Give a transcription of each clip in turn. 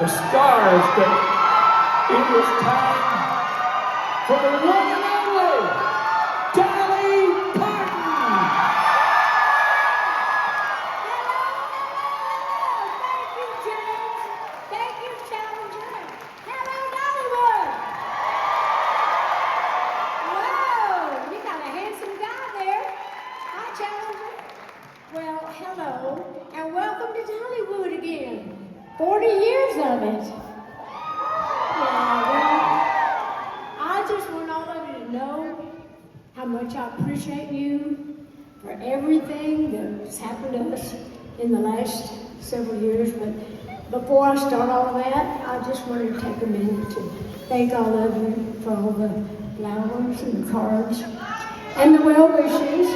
the stars that it was time for the one and only Dolly Parton. Thank you, James. Thank you, Challenger. Hello, Dollywood. Whoa, you got a handsome guy there. Hi, Challenger. Well, hello, and welcome to Dollywood again. 40 years of it. Yeah, well, I just want all of you to know how much I appreciate you for everything that's happened to us in the last several years. But before I start all of that, I just wanted to take a minute to thank all of you for all the flowers and cards and the well wishes.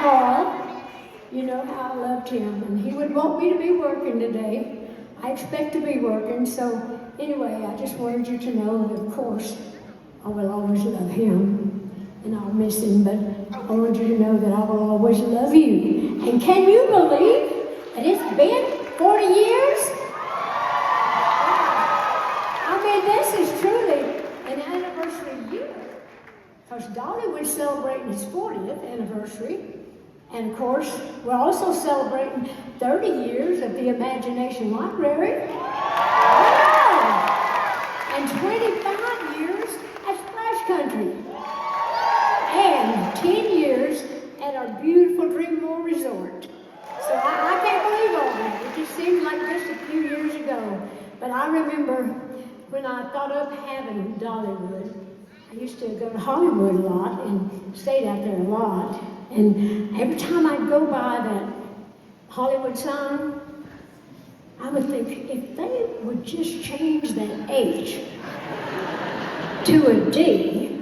Carl, you know how I loved him, and he would want me to be working today. I expect to be working, so anyway, I just wanted you to know that, of course, I will always love him, and I'll miss him, but I want you to know that I will always love you. And can you believe that it's been 40 years? I mean, this is truly an anniversary year, because Dollywood's celebrating its 40th anniversary. And of course, we're also celebrating 30 years of the Imagination Library. Wow! And 25 years at Splash Country. And 10 years at our beautiful Dreammore Resort. So I can't believe all that. It just seems like just a few years ago. But I remember when I thought of having Dollywood, I used to go to Hollywood a lot and stayed out there a lot. And every time I'd go by that Hollywood sign, I would think, if they would just change that H to a D,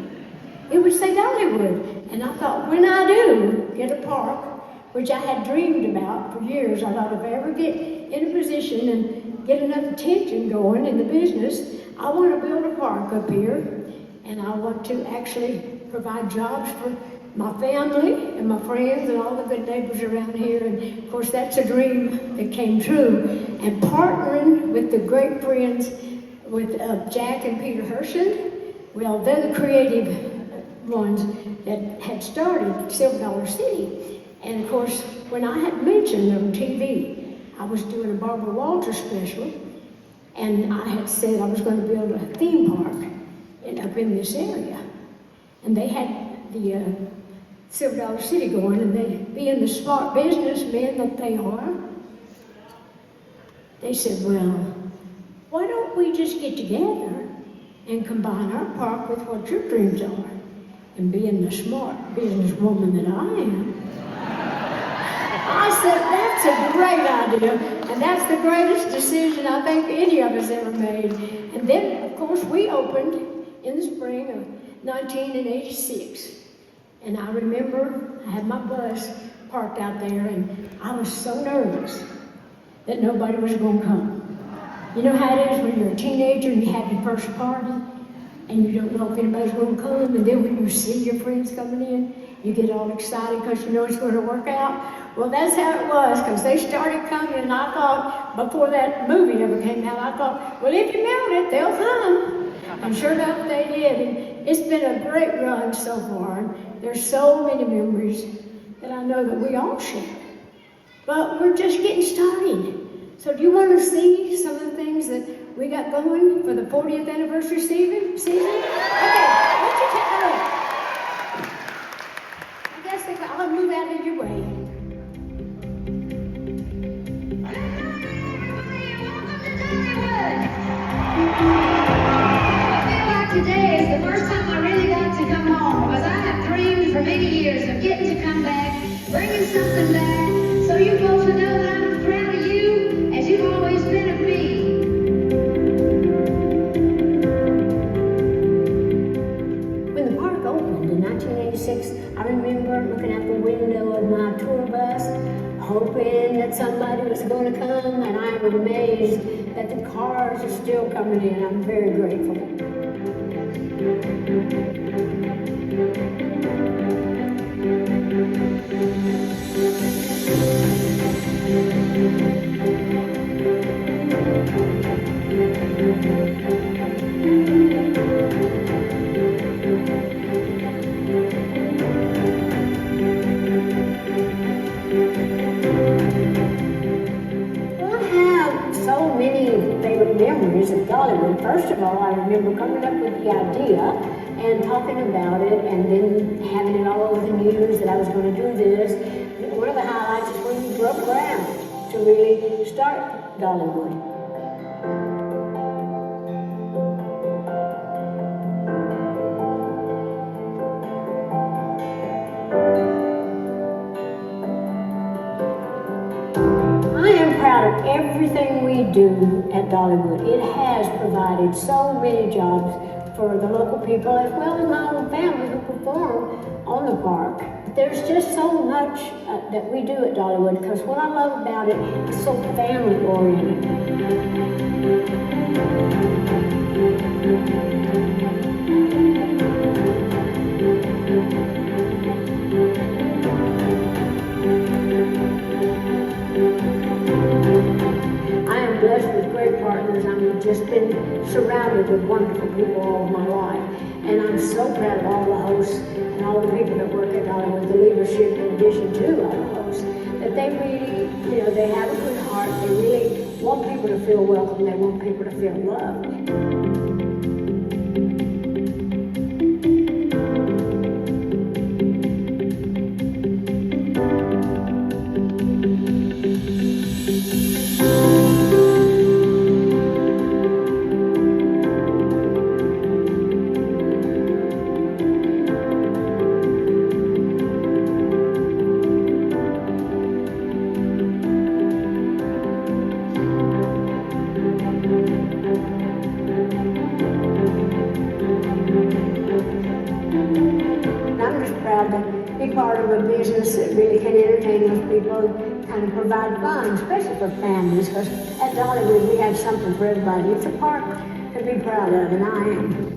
it would say Dollywood. And I thought, when I do get a park, which I had dreamed about for years, I thought if I ever get in a position and get enough attention going in the business, I want to build a park up here. And I want to actually provide jobs for my family and my friends and all the good neighbors around here. And of course, that's a dream that came true. And partnering with the great friends with Jack and Peter Herschen, well, they're the creative ones that had started Silver Dollar City. And of course, when I had mentioned on TV, I was doing a Barbara Walters special, and I had said I was going to build a theme park up in this area. And they had the Silver Dollar City going, and they, being the smart businessmen that they are, they said, well, why don't we just get together and combine our park with what your dreams are? And being the smart businesswoman that I am, I said, that's a great idea, and that's the greatest decision I think any of us ever made. And then, of course, we opened in the spring of 1986. And I remember I had my bus parked out there, and I was so nervous that nobody was going to come. You know how it is when you're a teenager and you have your first party, and you don't know if anybody's going to come, and then when you see your friends coming in, you get all excited because you know it's going to work out. Well, that's how it was, because they started coming, and I thought, before that movie ever came out, I thought, well, if you build it, they'll come. And sure enough, they did. And it's been a great run so far. There's so many memories that I know that we all share. But we're just getting started. So do you want to see some of the things that we got going for the 40th anniversary season? Okay, why don't you take a look? I guess I'll move out of your way. Today is the first time I really got to come home, because I have dreamed for many years of getting to come back, bringing something back, so you folks will know that I'm proud of you, as you've always been of me. When the park opened in 1986, I remember looking out the window of my tour bus, hoping that somebody was going to come, and I am amazed that the cars are still coming in. I'm very grateful. Well, I have so many favorite memories of Dollywood. First of all, I remember coming up with the idea and talking about it and then having it all over the news that I was going to do this. One of the highlights is when we broke ground to really start Dollywood. I am proud of everything we do at Dollywood. It has provided so many jobs for the local people as well as my own family who perform on the park. There's just so much that we do at Dollywood because what I love about it is so family oriented. I am blessed with great partners. I've just been surrounded with wonderful people all my life. And I'm so proud of all the hosts and all the people that work at Dollywood, the leadership in addition to our hosts, that they really, they have a good heart. They really want people to feel welcome. They want people to feel loved. To be part of a business that really can entertain those people and provide fun, especially for families, because at Dollywood we have something for everybody. It's a park to be proud of, and I am.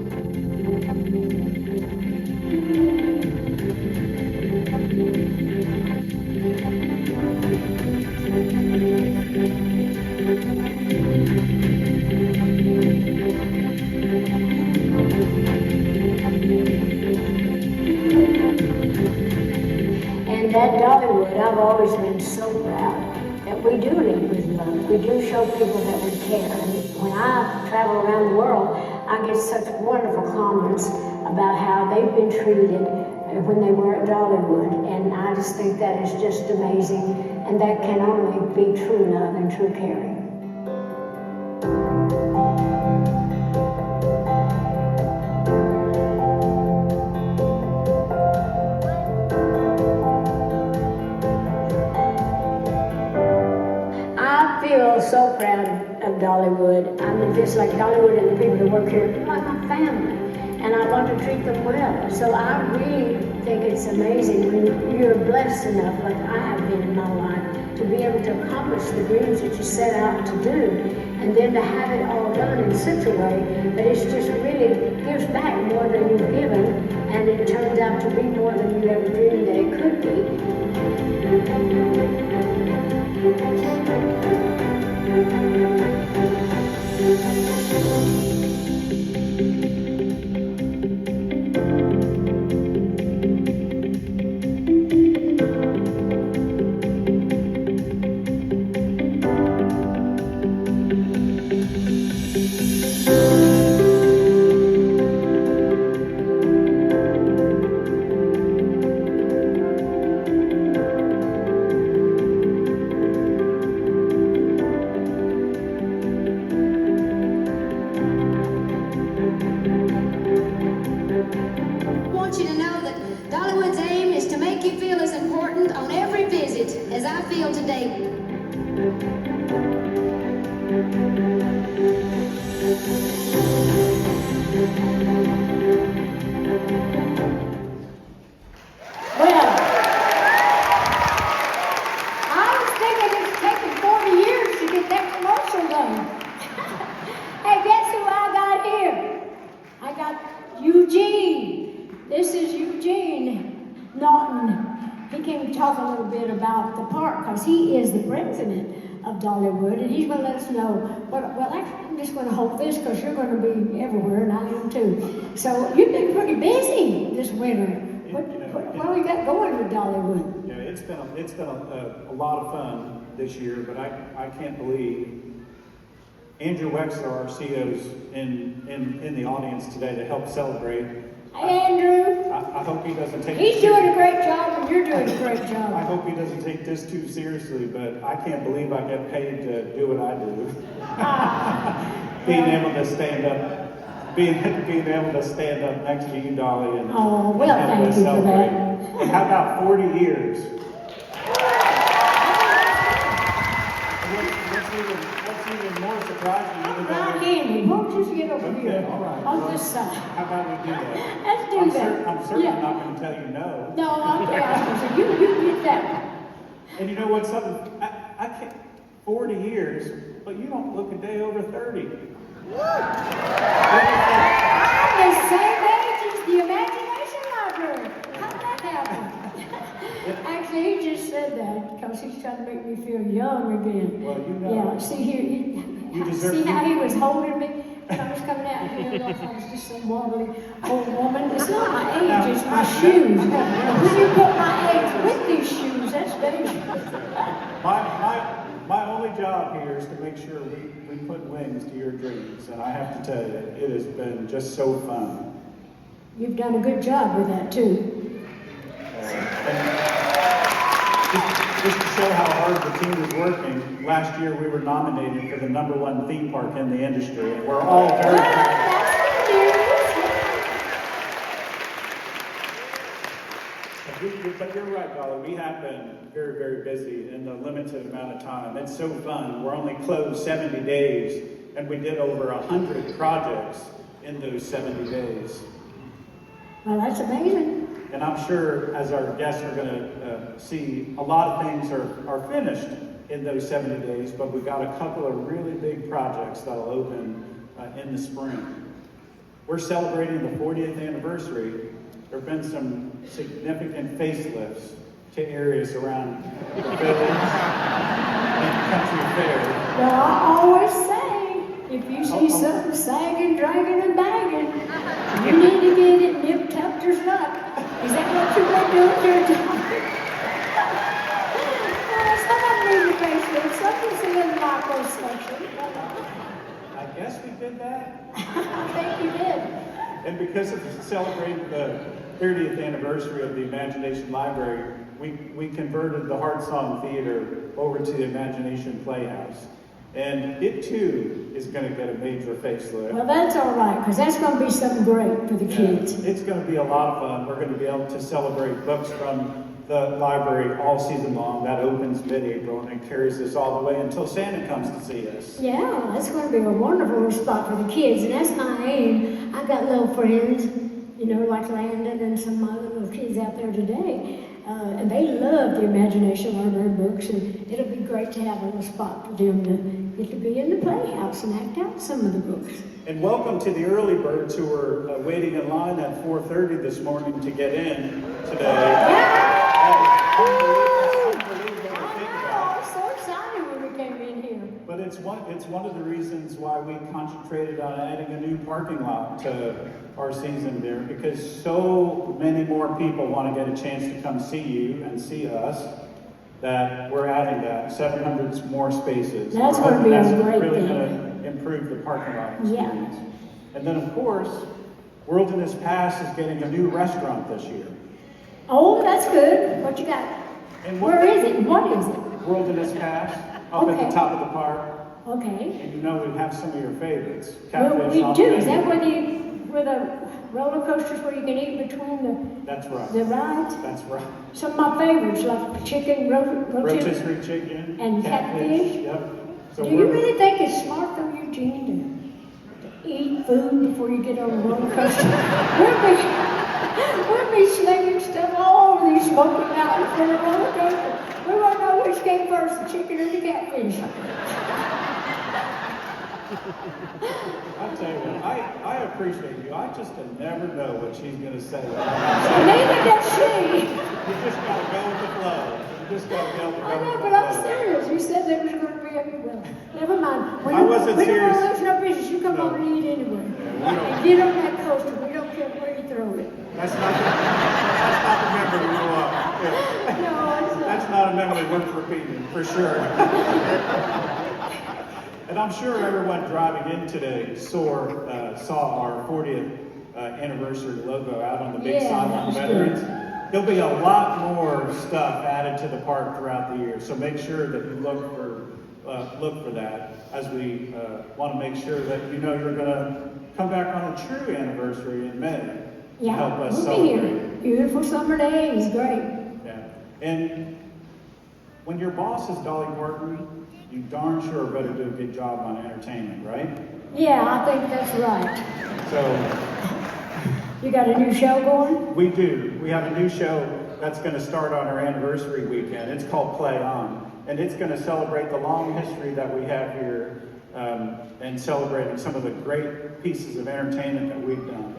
At Dollywood, I've always been so proud that we do live with love. We do show people that we care. And when I travel around the world, I get such wonderful comments about how they've been treated when they were at Dollywood. And I just think that is just amazing. And that can only be true love and true caring. I feel so proud of Dollywood. I mean, just like Dollywood and the people that work here, they're like my family, and I want to treat them well. So I really think it's amazing when you're blessed enough, like I have been in my life, to be able to accomplish the dreams that you set out to do, and then to have it all done in such a way that it's just really gives back more than you've given, and it turns out to be more than you ever dreamed that it could be. As I feel today. Well, I was thinking it's taken 40 years to get that commercial done. Hey, guess who I got here? I got Eugene. This is Eugene Naughton. He can talk a little bit about the park because he is the president of Dollywood, and he's going to let us know. Well, actually, I'm just going to hold this because you're going to be everywhere, and I am too. So you've been pretty busy this winter. What do we got going with Dollywood? Yeah, it's been a lot of fun this year, but I can't believe Andrew Wexler, our CEO's in the audience today to help celebrate. Hey, Andrew. I hope he doesn't take. He's doing a great job, and you're doing a great job. I hope he doesn't take this too seriously, but I can't believe I get paid to do what I do. Being able to stand up, being able to stand up next to you, Dolly, and thank you for that. And how about 40 years? What's even more surprising? Right-handed. Won't you just get over here? All right. On this side. How about we do that? Let's do that. I'm certainly not going to tell you no. No, okay. I was going to say, you get that one. And you know what? Something I can't. 40 years, but you don't look a day over 30. I'm the same age as the Imagination Library. How'd that happen? Actually, he just said that because he's trying to make me feel young again. Well, you know. Yeah, see here, see how he was holding me? When I was coming out here, I thought I was just some wobbly old woman. It's not my age, it's my shoes. When you put my age with these shoes, that's dangerous. My only job here is to make sure we put wings to your dreams, and I have to tell you, it has been just so fun. You've done a good job with that too. Just to show how hard the team is working, last year we were nominated for the #1 theme park in the industry, and we're all very proud. But you're right, Dolly. We have been very, very busy in the limited amount of time. It's so fun. We're only closed 70 days, and we did over 100 projects in those 70 days. Well, that's amazing. And I'm sure, as our guests are going to see, a lot of things are finished in those 70 days, but we've got a couple of really big projects that'll open in the spring. We're celebrating the 40th anniversary. There have been some significant facelifts to areas around the village and country fair. Well, I always say, if you see something sagging, dragging, and bagging, you need to get it nip tucked or not. Is that what you're going to do with your job? Some of them need a facelift, some is a little micro-section. I guess we did that. I think you did. And because of celebrating the 30th anniversary of the Imagination Library, we converted the Heart Song Theater over to the Imagination Playhouse. And it too is going to get a major facelift. Well, that's all right, because that's going to be something great for the kids. It's going to be a lot of fun. We're going to be able to celebrate books from the library all season long. That opens mid-April and it carries us all the way until Santa comes to see us. Yeah, that's going to be a wonderful spot for the kids, and that's my aim. I've got little friends, you know, like Landon and some of my little kids out there today, and they love the Imagination Library books, and it'll be great to have a little spot for them to get to be in the playhouse and act out some of the books. And welcome to the early birds who were waiting in line at 4:30 this morning to get in today. Yeah. Unbelievable to think about. I was so excited when we came in here. But it's one of the reasons why we concentrated on adding a new parking lot to our season there, because so many more people want to get a chance to come see you and see us, that we're adding that 700 more spaces. That's going to be a great really thing. going to improve the parking lot experience. Yeah. And then of course, Wilderness Pass is getting a new restaurant this year. Oh, that's good. What you got? And Where is it? What is it? Wilderness Pass, up at Okay. the top of the park. Okay. And you know we have some of your favorites. Well, Catfish we on do. the Is that menu. where the roller coasters where you can eat between That's right. the rides? That's right. Some of my favorites, like chicken, Rotisserie chicken. and catfish. Yep. So Do you really think it's smart though, Eugene, to eat food before you get on a roller coaster? We'll be slinging stuff all over these Smoky Mountains for the roller coaster. We won't know which came first, the chicken or the catfish. I'll tell you what, I appreciate you. I just never know what she's going to say. Neither does she. You just got to go with the flow. You just got to be able to go I know, with but the I'm flow. serious. You said there was going to be a Never mind. I wasn't we serious. don't want to lose no business. You come No. on and eat anyway. Yeah, we don't- And get on that coaster. We don't care where you throw it. That's not the memory we want. Yeah. No, it's not. That's not a memory worth repeating, for sure. And I'm sure everyone driving in today saw our 40th anniversary logo out on the big Yeah, sign that on was Veterans. There'll be a lot more stuff added to the park throughout the year, so make sure that you look for that, as we want to make sure that you know you're going to come back on a true anniversary in May to Yeah, help us we'll be celebrate. here. Beautiful summer days. Great. Yeah. And when your boss is Dolly Parton, you darn sure better do a good job on entertainment, right? Yeah, I think that's right. So You got a new show going? we do. We have a new show that's going to start on our anniversary weekend. It's called Play On. And it's going to celebrate the long history that we have here and celebrating some of the great pieces of entertainment that we've done.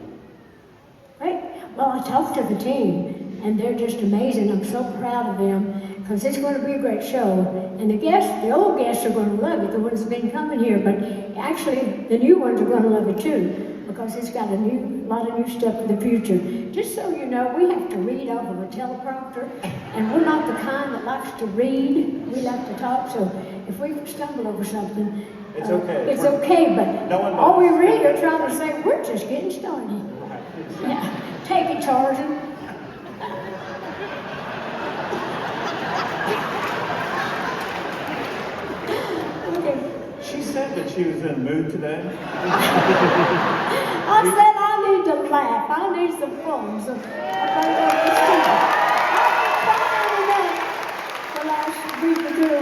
Great. Well, I talked to the team, and they're just amazing. I'm so proud of them because it's going to be a great show. And the old guests are going to love it, the ones that have been coming here. But actually, the new ones are going to love it too because it's got a lot of new stuff for the future. Just so you know, we have to read off of a teleprompter, and we're not the kind that likes to read. We like to talk. So if we stumble over something, It's okay. It's okay, but No one knows. all we really are trying to say, we're just getting started. Yeah, take it, Tarzan. Okay. She said that she was in a mood today. I said I need to laugh. I need some fun. So I think I've been trying to the last week or two.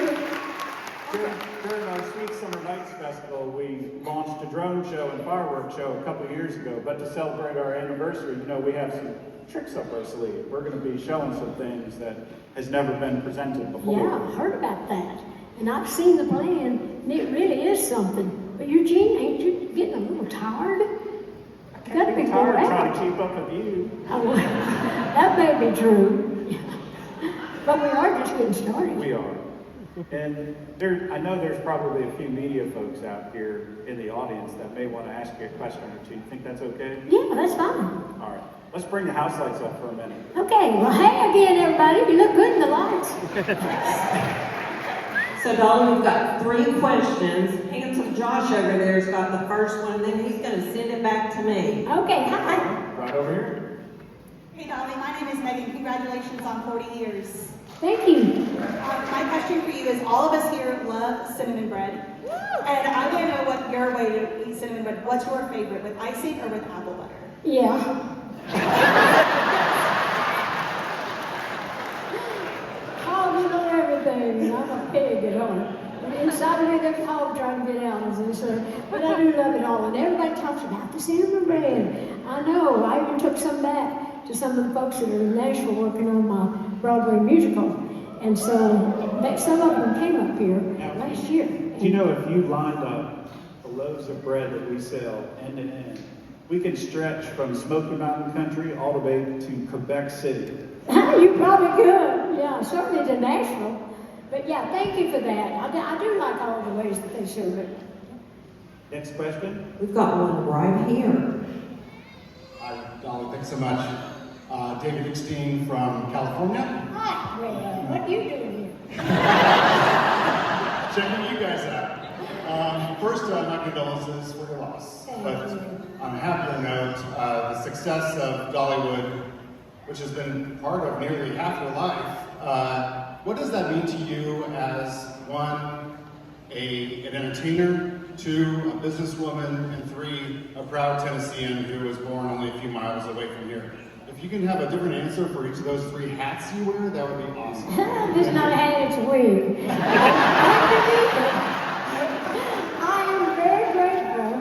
During our Sweet Summer Nights Festival, we launched a drone show and fireworks show a couple of years ago. But to celebrate our anniversary, we have some tricks up our sleeve. We're going to be showing some things that has never been presented before. Yeah, I heard about that. And I've seen the plan, and it really is something. But Eugene, ain't you getting a little tired? You gotta be tired more trying out. to keep up with you. Oh, that may be true. But we are just getting started. We are. And I know there's probably a few media folks out here in the audience that may want to ask you a question or two. You think that's okay? Yeah, that's fine. All right. Let's bring the house lights up for a minute. Okay, well, hey again, everybody. You look good in the lights. So Dolly, we've got 3 questions. Handsome Josh over there's got the first one, then he's going to send it back to me. Okay, hi. Right over here. Hey Dolly, my name is Megan. Congratulations on 40 years. Thank you. My question for you is, all of us here love cinnamon bread. And I want to know what your way to eat cinnamon bread. What's your favorite, with icing or with apple butter? Yeah. Oh, you know everything. I'm a pig at heart. But inside of me, there's hog trying to get out, as they say. But I do love it all. And everybody talks about the cinnamon bread. I know. I even took some back to some of the folks that are in Nashville working on my Broadway musical. And so some of them came up here last year. Do you know if you lined up the loaves of bread that we sell end to end, we can stretch from Smoky Mountain Country all the way to Quebec City. You probably could. Yeah, certainly to Nashville. But yeah, thank you for that. I do like all the ways that they serve it. Next question. We've got one right here. Hi, Dolly, thanks so much. David Eckstein from California. Hi, Red. What are you doing here? Checking you guys out. First, my condolences for your loss. Thank But you. on a happier note, the success of Dollywood, which has been part of nearly half your life, what does that mean to you as, 1, an entertainer, 2, a businesswoman, and 3, a proud Tennessean who was born only a few miles away from here? If you can have a different answer for each of those 3 hats you wear, that would be awesome. This is not a hat, it's a wig. I am very grateful,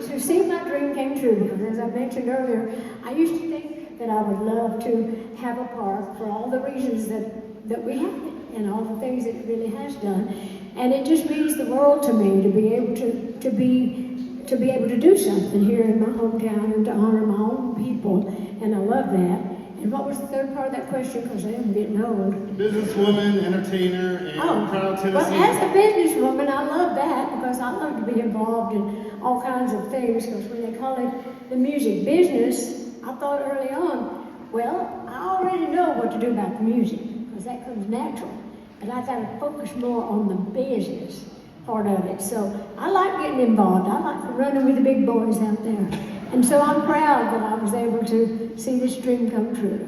to see my dream came true, because as I mentioned earlier, I used to think that I would love to have a park for all the reasons that we have it, and all the things that it really has done. And it just means the world to me to be able to be able to do something here in my hometown and to honor my own people, and I love that. And what was the third part of that question? Because I'm getting old. Businesswoman, entertainer, and proud Well, Tennessee. as a businesswoman, I love that because I love to be involved in all kinds of things. Because when they call it the music business, I thought early on, well, I already know what to do about the music because that comes natural. But I got to focus more on the business part of it. So I like getting involved. I like running with the big boys out there. And so I'm proud that I was able to see this dream come true.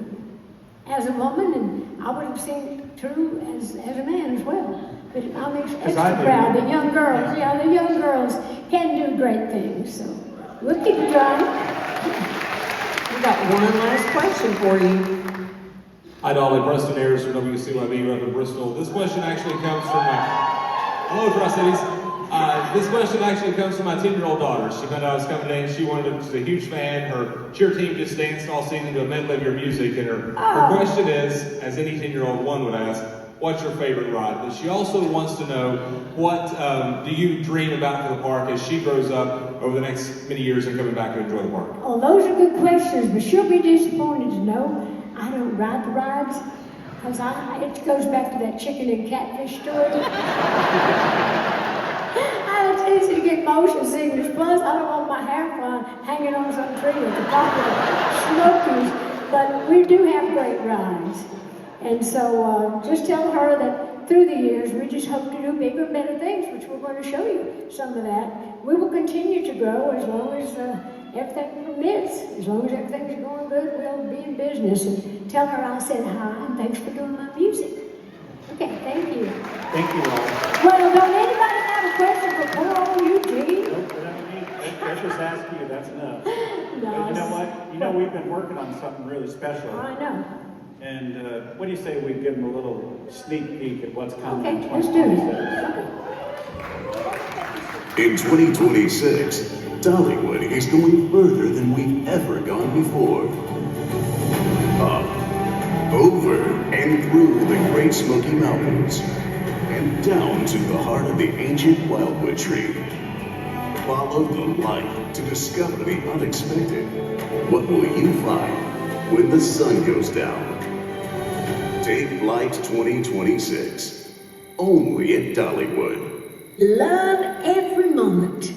As a woman, and I would have seen it true as a man as well. But I'm extra proud that young girls, the young girls can do great things. So we'll keep it trying. We got one last question for you. Hi, Dolly. Preston Ayers from WCYB up in Bristol. This question actually comes from hello, Tri-Cities. This question actually comes from my 10-year-old daughter. She found out I was coming today and she's a huge fan. Her cheer team just danced all season to a medley of your music. And her question is, as any 10-year-old one would ask, what's your favorite ride? But she also wants to know, what do you dream about for the park as she grows up over the next many years and coming back to enjoy the park? Oh, those are good questions, but she'll be disappointed to know I don't ride the rides. Because it goes back to that chicken and catfish story. I have a tendency to get motion sickness. Plus, I don't want my hair hanging on some tree with the top of the Smokies. But we do have great rides. And so just tell her that through the years, we just hope to do bigger and better things, which we're going to show you some of that. We will continue to grow as long as everything permits. As long as everything's going good, we'll be in business. And tell her I said hi and thanks for doing my music. Okay, thank you. Thank you all. Well, don't anybody have a question for poor old Eugene? Nope, let's just ask you, that's enough. No, You know what? You know, we've been working on something really special. I know. And what do you say we give them a little sneak peek at what's coming in Okay, let's do it. 2026? In 2026, Dollywood is going further than we've ever gone before. Up, over, and through the Great Smoky Mountains, and down to the heart of the ancient wildwood tree. Follow the light to discover the unexpected. What will you find when the sun goes down? Take Flight 2026, only at Dollywood. Love every moment.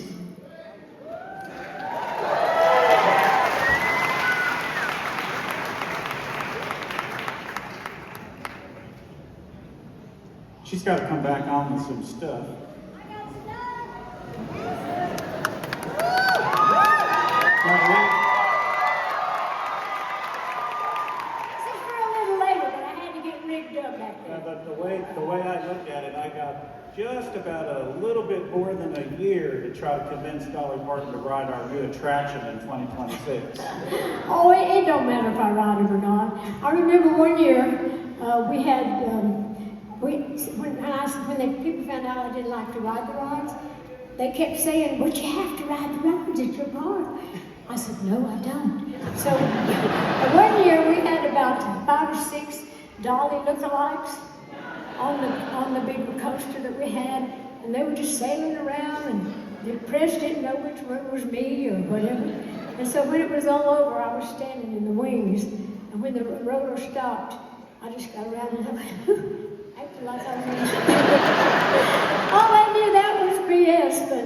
She's got to come back on with some stuff. But the way I looked at it, I got just about a little bit more than a year to try to convince Dolly Parton to ride our new attraction in 2026. Oh, it don't matter if I ride it or not. I remember one year we had when the people found out I didn't like to ride the rides, they kept saying, "But you have to ride the rides at your park." I said, "No, I don't." So one year we had about 5 or 6 Dolly lookalikes on the big coaster that we had, and they were just sailing around, and the press didn't know which one was me or whatever. And so when it was all over, I was standing in the wings, and when the roller stopped, I just got around and acted like I was in all I knew that was BS, but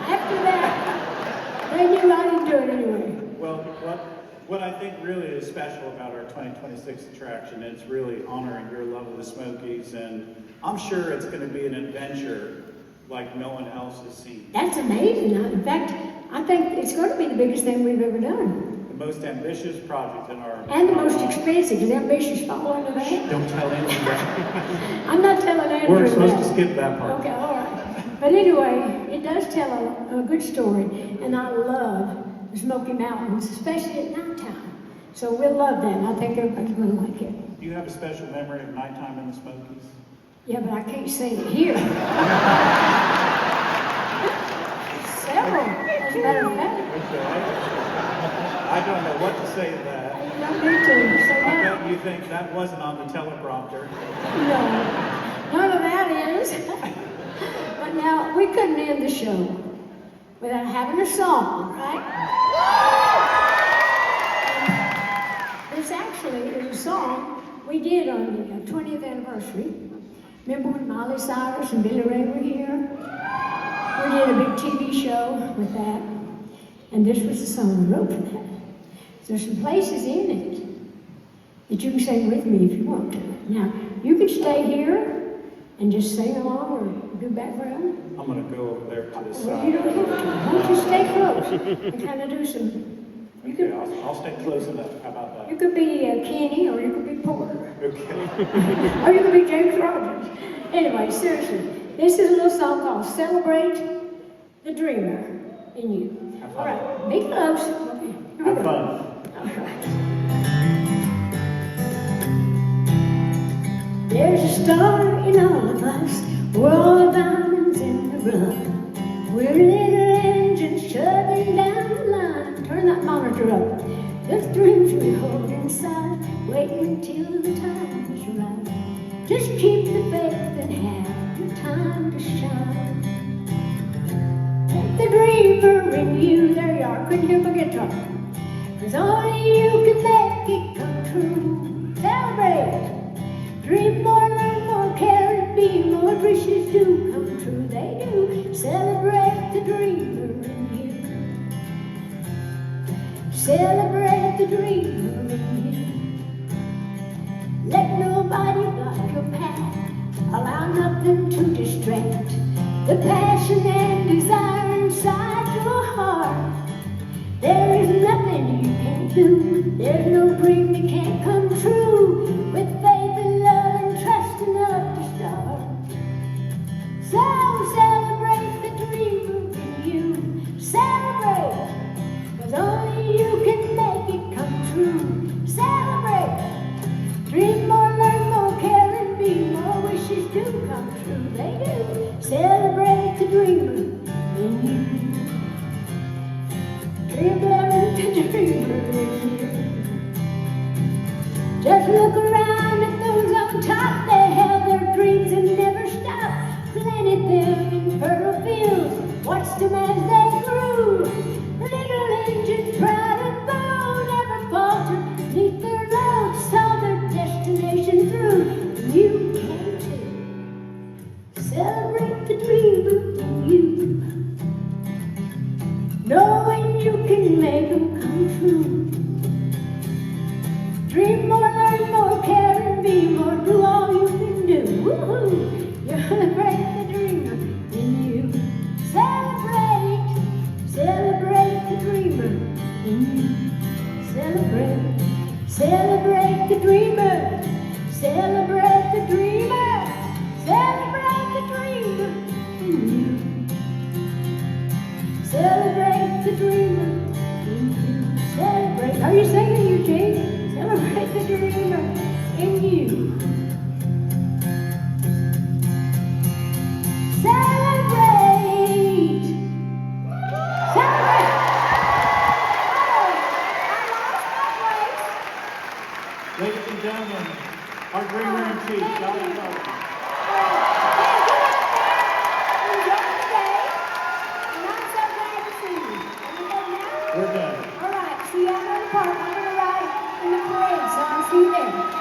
after that, they knew I didn't do it anyway. Well, what I think really is special about our 2026 attraction, it's really honoring your love of the Smokies, and I'm sure it's going to be an adventure like no one else has seen. That's amazing. In fact, I think it's going to be the biggest thing we've ever done. The most ambitious project in our... And the most expensive. Is ambitious fall into that? Don't tell anyone that. I'm not telling Andrew We're supposed that. to skip that part. Okay, all right. But anyway, it does tell a good story, and I love the Smoky Mountains, especially at nighttime. So we'll love that, and I think everybody's going to like it. Do you have a special memory of nighttime in the Smokies? Yeah, but I can't say it here. Several, as a matter of fact. Okay. I don't know what to say to that. You don't need to say I that. bet you think that wasn't on the teleprompter. No, none of that is. But now, we couldn't end the show without having a song, right? And this actually song we did on the 20th anniversary. Remember when Miley Cyrus and Billy Ray were here? We did a big TV show with that. And this was the song we wrote for that. There's some places in it that you can sing with me if you want to. Now, you can stay here and just sing along or do background. I'm going to go over there to the Well, side. you don't have to. Why don't you stay close and kind of do some. You Okay, could, I'll stay close enough. How about you that? could be Kenny or you could be Porter. Okay. Or you could be James Rogers. Anyway, seriously, this is a little song called Celebrate the Dreamer in You. Have All fun. right, be close. Okay, here we Have go. fun. All right. There's a star in all of us. We're all diamonds in the rough. We're little engines shoving down the line. Turn that monitor up. The dreams we hold inside, waiting until the time is right. Just keep the faith and have your time to shine. Let the dreamer in you, there you are, couldn't hear my guitar. 'Cause only you can make it come true. Celebrate! Dream more, learn more, care and be more. Wishes do come true, they do. Celebrate the dreamer in you. Celebrate the dreamer in you. Let nobody block your path. Allow nothing to distract the passion and desire inside your heart. There is nothing you can't do. There's no dream that can't come true. With faith and love and trust enough to start. So celebrate the dreamer in you. Celebrate, 'cause only you can make it come true. Celebrate, dream more, learn more, care and be more. Wishes do come true, they do. Celebrate the dreamer in you. Celebrate the dreamer in you. Just look around at those on top. They held their dreams and never stopped. Planted them in fertile fields. Watched them as they grew. Little engines proud and bold, never faltered beneath their load. Saw their destination through. You can too. Celebrate the dreamer in you. Knowing you can make them come true. Dream more, learn more, care and be more. Do all you can do. Woohoo! Celebrate the dreamer in you. Celebrate, celebrate the dreamer in you. Celebrate, celebrate the dreamer. Celebrate the dreamer. Celebrate the dreamer in you. Celebrate the dreamer in you. Celebrate. Are you singing, Eugene? Celebrate the dreamer in you. Celebrate! Celebrate! Ladies and gentlemen, our dreamer in chief, Dolly Parton. We're done. All right, see you out on the park. I'm going to ride in the parade, so I'll see you there.